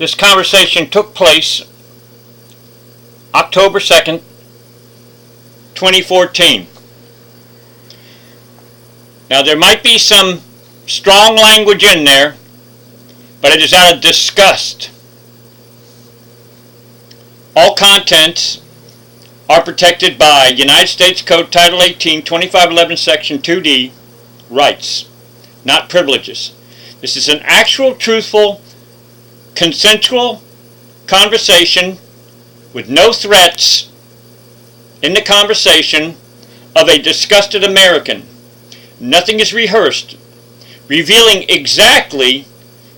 This conversation took place October 2nd, 2014. Now there might be some strong language in there, but it is out of disgust. All contents are protected by United States Code Title 18, 2511, Section 2D, rights, not privileges. This is an actual, truthful, consensual conversation with no threats in the conversation of a disgusted American. Nothing is rehearsed, revealing exactly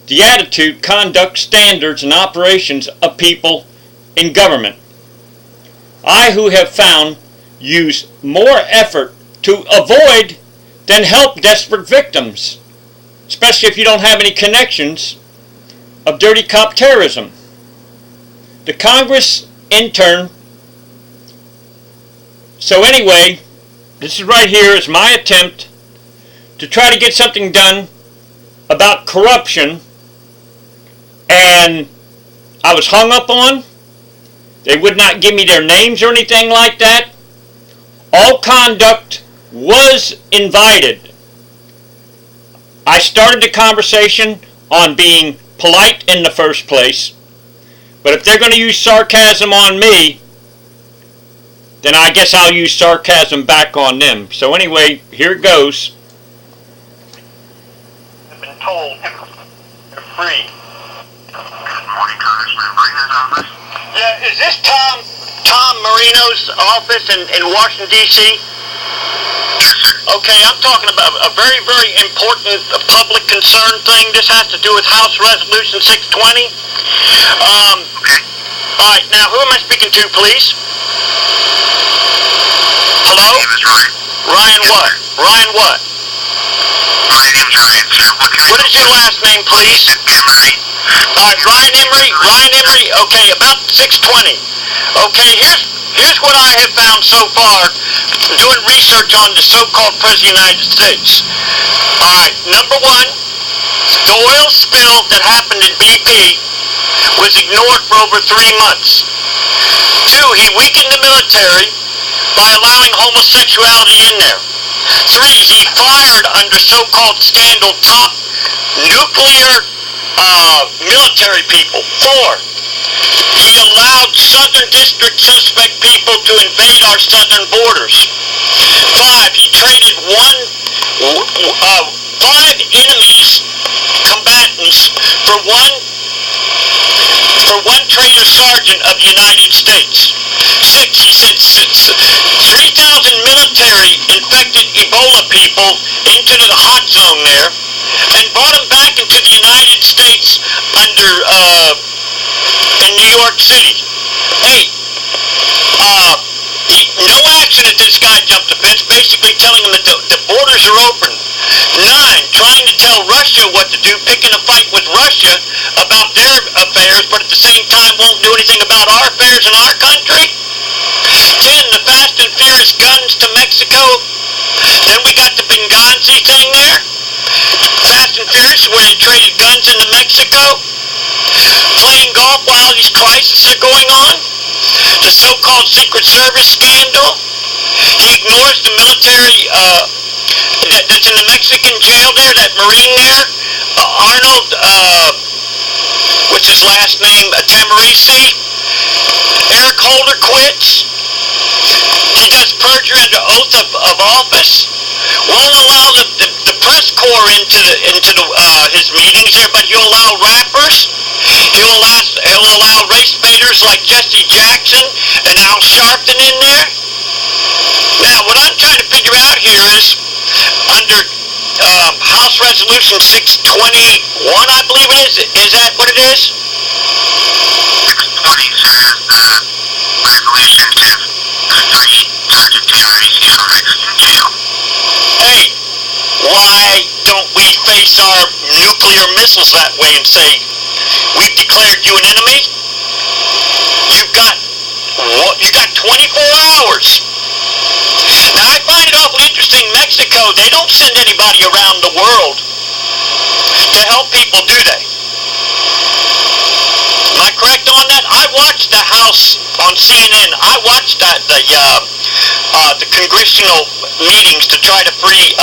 the attitude, conduct, standards, and operations of people in government. I, who have found, use more effort to avoid than help desperate victims, especially if you don't have any connections of dirty cop terrorism. The Congress intern. So anyway, this is right here is my attempt to try to get something done about corruption, and I was hung up on. They would not give me their names or anything like that. All conduct was invited. I started the conversation on being polite in the first place, but if they're going to use sarcasm on me, then I guess I'll use sarcasm back on them. So anyway, here it goes. I've been told they're free. Good morning, Congressman Marino's office. Yeah, is this Tom Marino's office in Washington, D.C.? Yes, sir. Okay, I'm talking about a very, very important public concern thing. This has to do with House Resolution 620. Okay. All right, now who am I speaking to, please? Hello? My name is Ryan. Ryan Yes, what? sir. Ryan what? My name's Ryan, sir. What is your last name, please? Emery. All right, Ryan Emery. Ryan Emery. Okay, about 620. Okay, here's what I have found so far doing research on the so-called President of the United States. All right, number one, the oil spill that happened in BP was ignored for over 3 months. Two, he weakened the military by allowing homosexuality in there. Three, he fired under so-called scandal top nuclear military people. Four, he allowed Southern District suspect people to invade our southern borders. Five, he traded five enemies, combatants, for one traitor sergeant of the United States. Six, he sent 3,000 military infected Ebola people into the hot zone there and brought them back into the United States in New York City. Eight, no action that this guy jumped the fence, basically telling them that the borders are open. Nine, trying to tell Russia what to do, picking a fight with Russia about their affairs, but at the same time won't do anything about our affairs in our country. 10, the fast and furious guns to Mexico. Then we got the Benghazi thing there. Fast and Furious, where he traded guns into Mexico. Playing golf while these crises are going on. The so-called Secret Service scandal. He ignores the military that's in the Mexican jail there, that Marine there. Arnold, what's his last name? Tamarisi. Eric Holder quits. He does perjury under oath of office. Won't allow the press corps into his meetings there, but he'll allow rappers. He'll allow race baiters like Jesse Jackson and Al Sharpton in there. Now, what I'm trying to figure out here is under House Resolution 621, I believe it is. Is that what it is? 620, sir. Resolution to free Sergeant Tamarisi from Mexican jail. Hey, why don't we face our nuclear missiles that way and say, we've declared you an enemy? You've got 24 hours. Now, I find it awfully interesting, Mexico, they don't send anybody around the world to help people, do they? else on CNN. I watched the congressional meetings to try to free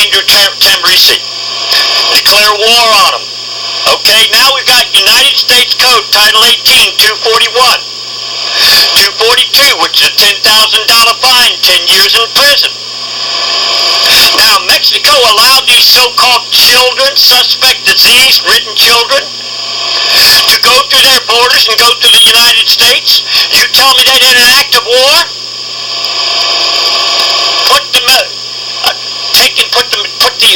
Andrew Tamrisi, declare war on him. Okay, now we've got United States Code, Title 18, 241. 242, which is a $10,000 fine, 10 years in prison. Now, Mexico allowed these so-called children, suspect disease-ridden children, to go through their borders and go to the United States. You tell me they did an act of war?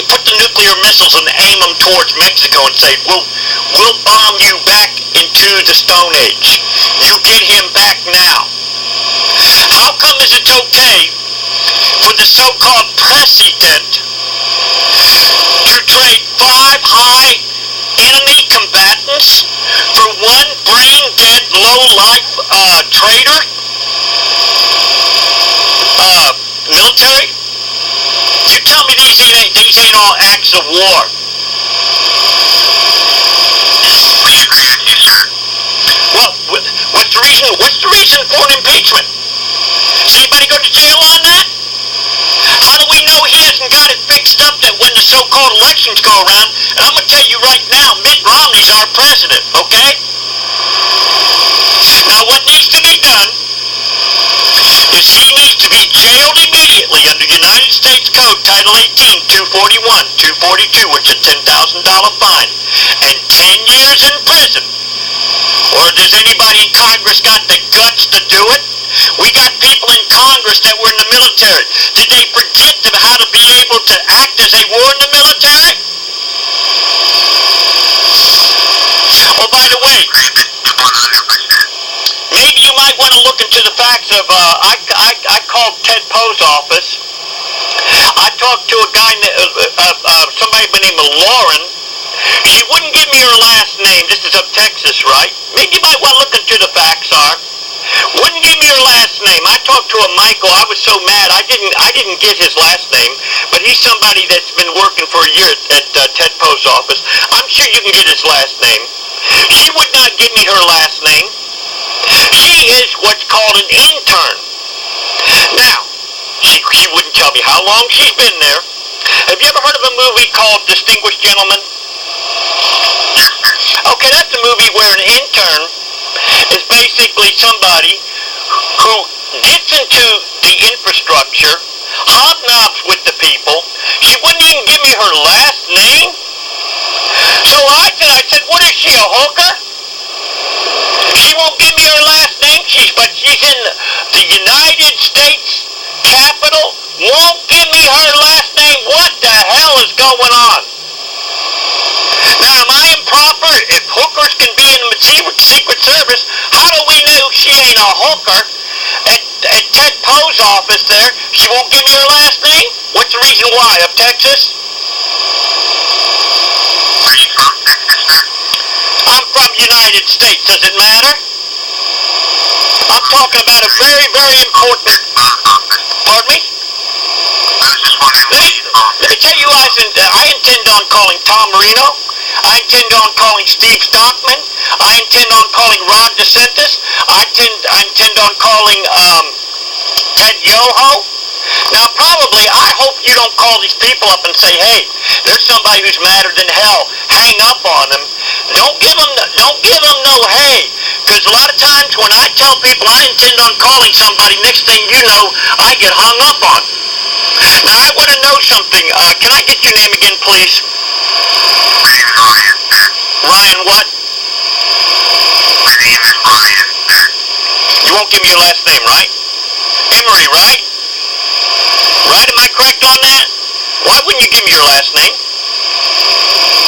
Put the nuclear missiles and aim them towards Mexico and say, we'll bomb you back into the Stone Age. You get him back now. How come is it okay for the so-called president to trade 5 high enemy combatants for one brain-dead, low-life traitor? Military? You tell me these ain't all acts of war. Well, what's the reason for an impeachment? Does anybody go to jail on that? How do we know he hasn't got it fixed up that when the so-called elections go around, and I'm going to tell you right now, Mitt Romney's our president, okay? Now what needs to be done is he needs to be jailed immediately under United States Code, Title 18, 241, 242, which is a $10,000 fine, and 10 years in prison. Or does anybody in Congress got the guts to do it? We got people in Congress that were in the military. Did they forget how to be able to act as they were in the military? Oh, by the way, maybe you might want to look into the facts of, I called Ted Poe's office. I talked to a guy, somebody by the name of Lauren. She wouldn't give me her last name. This is of Texas, right? Maybe you might want to look into the facts, wouldn't give me her last name. I talked to a Michael. I was so mad. I didn't get his last name, but he's somebody that's been working for a year at Ted Poe's office. I'm sure you can get his last name. She would not give me her last name. She is what's called an intern. Now, she wouldn't tell me how long she's been there. Have you ever heard of a movie called Distinguished Gentleman? Okay, that's a movie where an intern is basically somebody who gets into the infrastructure, hobnobs with the people. She wouldn't even give me her last name. So I said, what is she, a hooker? She won't give me her last name, but she's in the United States Capitol, won't give me her last name. What the hell is going on? Now, am I improper? If hookers can be in the Secret Service, how do we know she ain't a hooker? At Ted Poe's office there, she won't give me her last name? What's the reason why? Of Texas? Where are you from, Texas, sir? I'm from United States. Does it matter? I'm talking about a very, very important... Pardon me? Let me tell you, I intend on calling Tom Marino. I intend on calling Steve Stockman. I intend on calling Ron DeSantis. I intend on calling Ted Yoho. Now, probably, I hope you don't call these people up and say, hey, there's somebody who's madder than hell. Hang up on them. Don't give them no hey. Because a lot of times when I tell people I intend on calling somebody, next thing you know, I get hung up on. Now, I want to know something. Can I get your name again, please? My name is Ryan. Ryan what? My name is Ryan. You won't give me your last name, right? Emery, right? Right? Am I correct on that? Why wouldn't you give me your last name?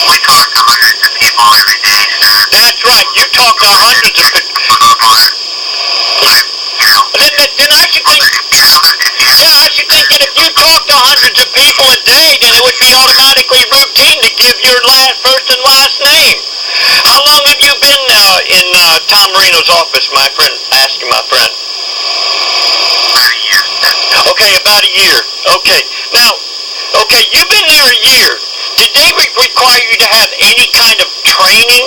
We talk to hundreds of people every day, sir. That's right. You talk to hundreds of people. Then I should think... Yeah, I should think that if you talk to hundreds of people a day, then it would be automatically routine to give your first and last name. How long have you been in Tom Marino's office, my friend? Asking my friend. About a year. Okay, about a year. Okay. Now, okay, you've been there a year. Did they require you to have any kind of training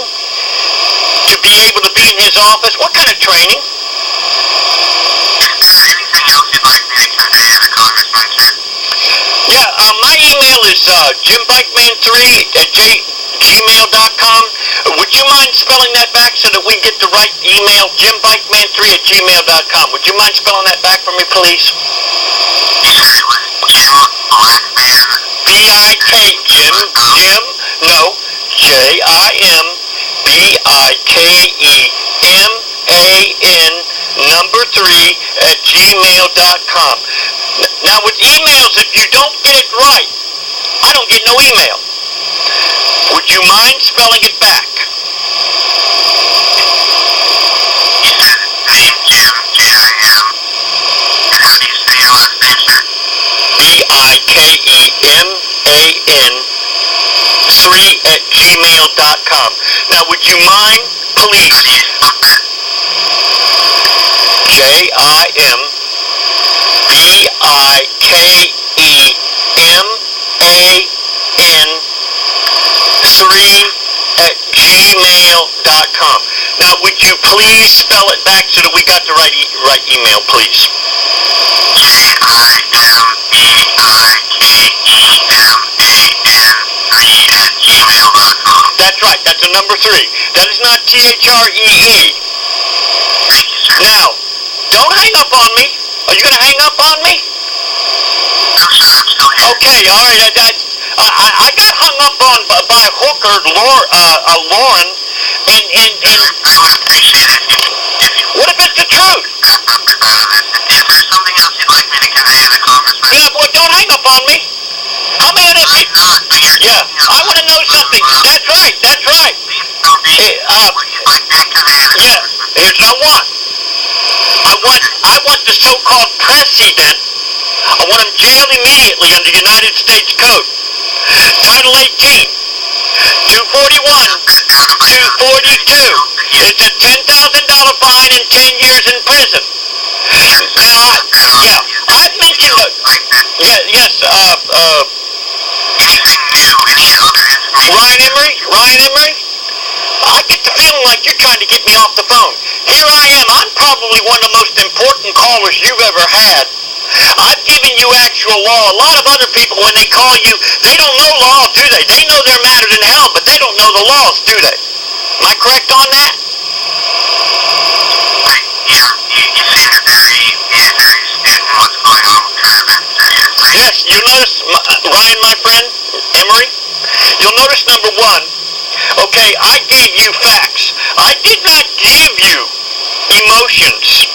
to be able to be in his office? What kind of training? Is there anything else you'd like me to convey to the congressman, sir? Yeah, my email is jimbikeman3@gmail.com. Would you mind spelling that back so that we get the right email? jimbikeman3@gmail.com. Would you mind spelling that back for me, please? You said it was Jim Blackman. B-I-K, Jim, no, JIMBIKEMAN number 3@gmail.com. Now with emails, if you don't get it right, I don't get no email. Would you mind spelling it back? You said name Jim, J-I-M. And how do you say your last name, sir? BIKEMAN 3@gmail.com. Now would you mind, How please, do you spell that? JIMBIKEMAN 3@gmail.com. Now would you please spell it back so that we got the right email, please? JIMBIKEMAN 3@gmail.com. That's right, that's a number 3. That is not THREE. Thank you, sir. Now, don't hang up on me. Are you going to hang up on me? No, sir, I'm still here. Okay, all right. I got hung up on by a hooker, Lauren, and I would appreciate it if you what if it's the truth? wrap up out of this. Is there something else you'd like me to convey to the congressman? Yeah, boy, don't hang up on me. How many of I'm not, but you're Yeah, I want to know something. That's right, that's right. Please tell me what you'd like me to convey to the Yeah, congressman. here's what I want the so-called president. I want him jailed immediately under United States Code. Title 18, 241, 242. It's a $10,000 fine and 10 years in prison. Now, I've mentioned, yes, Anything new? Any other information? Ryan Emery, I get the feeling like you're trying to get me off the phone. Here I am. I'm probably one of the most important callers you've ever had. I've given you actual law. A lot of other people, when they call you, they don't know law, do they? They know their matters in hell, but they don't know the laws, do they? Am I correct on that? Yeah, you seem to be very student in what's going on with current events, sir. Yes, you'll notice, Ryan, my friend, Emery, you'll notice number 1, okay, I gave you facts. I did not give you emotions.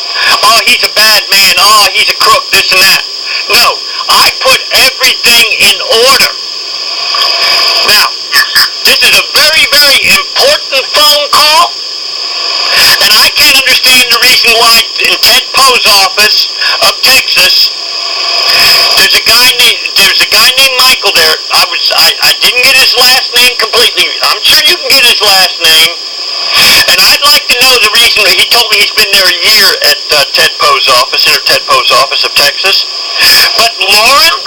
Oh, he's a bad man. Oh, he's a crook, this and that. No, I put everything in order. Now, this is a very, very important phone call, and I can't understand the reason why in Ted Poe's office of Texas, there's a guy named Michael there. I didn't get his last name completely. I'm sure you can get his last name. And I'd like to know the reason. He told me he's been there a year at Ted Poe's office, Senator Ted Poe's office of Texas. But Lauren,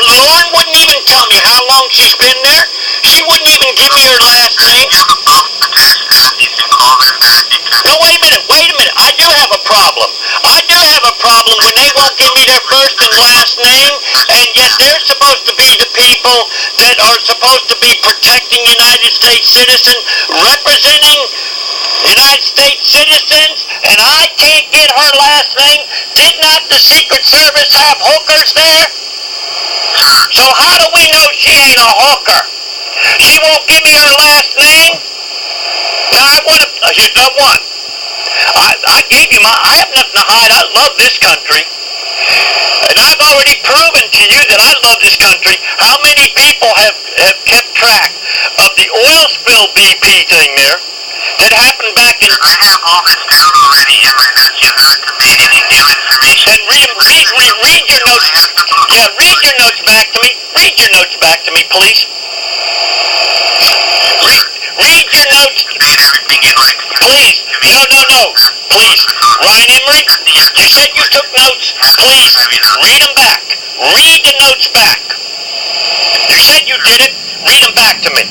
Lauren wouldn't even tell me how long she's been there. She wouldn't even give me her last name. No, wait a minute. I do have a problem. When they won't give me their first and last name, and yet they're supposed to be the people that are supposed to be protecting United States citizens, representing United States citizens, and I can't get her last name. Did not the Secret Service have hookers there? So how do we know she ain't a hooker? She won't give me her last name? Now here's number 1. I gave you I have nothing to hide. I love this country. And I've already proven to you that I love this country. How many people have kept track of the oil spill BP thing there that happened back in... I have all this down already in my notes. You've not conveyed any new information. Then read your notes. Yeah, read your notes back to me. Read your notes back to me, please. Read your notes. Conveyed everything you'd like to Please. No. Please. Ryan Emery, you said you took notes. Please, read them back. Read the notes back. You said you did it. Read them back to me.